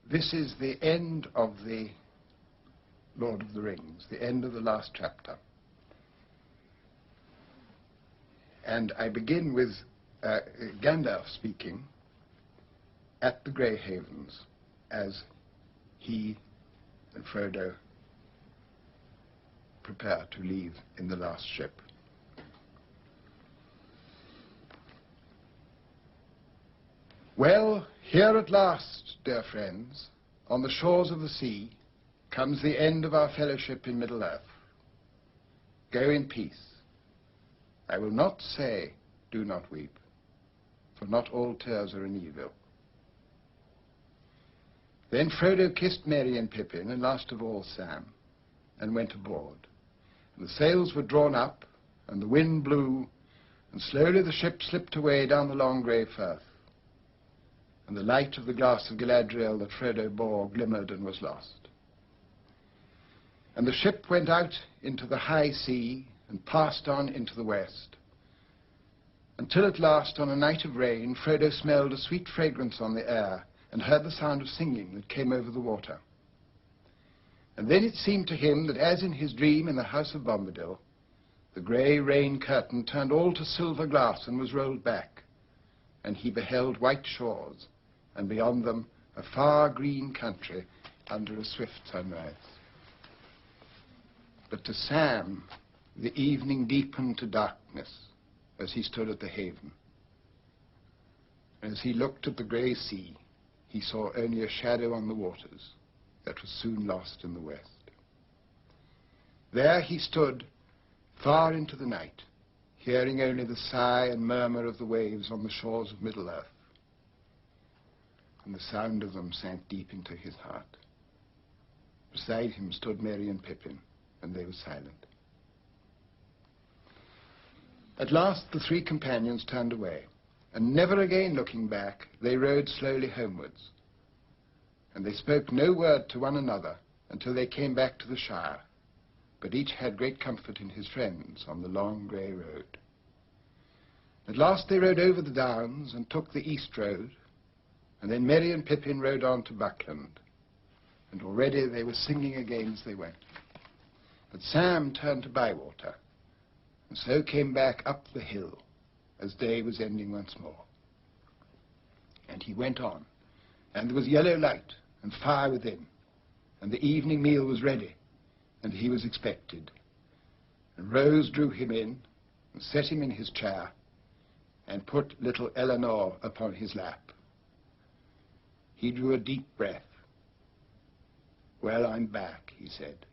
This is the end of the Lord of the Rings, the end of the last chapter. And I begin with Gandalf speaking at the Grey Havens as he and Frodo prepare to leave in the last ship. Well, here at last, dear friends, on the shores of the sea, comes the end of our fellowship in Middle-earth. Go in peace. I will not say, do not weep, for not all tears are an evil. Then Frodo kissed Merry and Pippin, and last of all Sam, and went aboard. And the sails were drawn up, and the wind blew, and slowly the ship slipped away down the long grey firth. And the light of the glass of Galadriel that Frodo bore glimmered and was lost. And the ship went out into the high sea and passed on into the west, until at last, on a night of rain, Frodo smelled a sweet fragrance on the air and heard the sound of singing that came over the water. And then it seemed to him that, as in his dream in the house of Bombadil, the grey rain curtain turned all to silver glass and was rolled back, and he beheld white shores, and beyond them a far green country under a swift sunrise. But to Sam, the evening deepened to darkness as he stood at the haven. As he looked at the grey sea, he saw only a shadow on the waters that was soon lost in the west. There he stood far into the night, hearing only the sigh and murmur of the waves on the shores of Middle-earth. And the sound of them sank deep into his heart. Beside him stood Merry and Pippin, and they were silent. At last the three companions turned away, and never again looking back, they rode slowly homewards. And they spoke no word to one another until they came back to the Shire, but each had great comfort in his friends on the long grey road. At last they rode over the downs and took the east road, and then Merry and Pippin rode on to Buckland, and already they were singing again as they went. But Sam turned to Bywater, and so came back up the hill as day was ending once more. And he went on, and there was yellow light and fire within, and the evening meal was ready, and he was expected. And Rose drew him in, and set him in his chair, and put little Eleanor upon his lap. He drew a deep breath. "Well, I'm back," he said.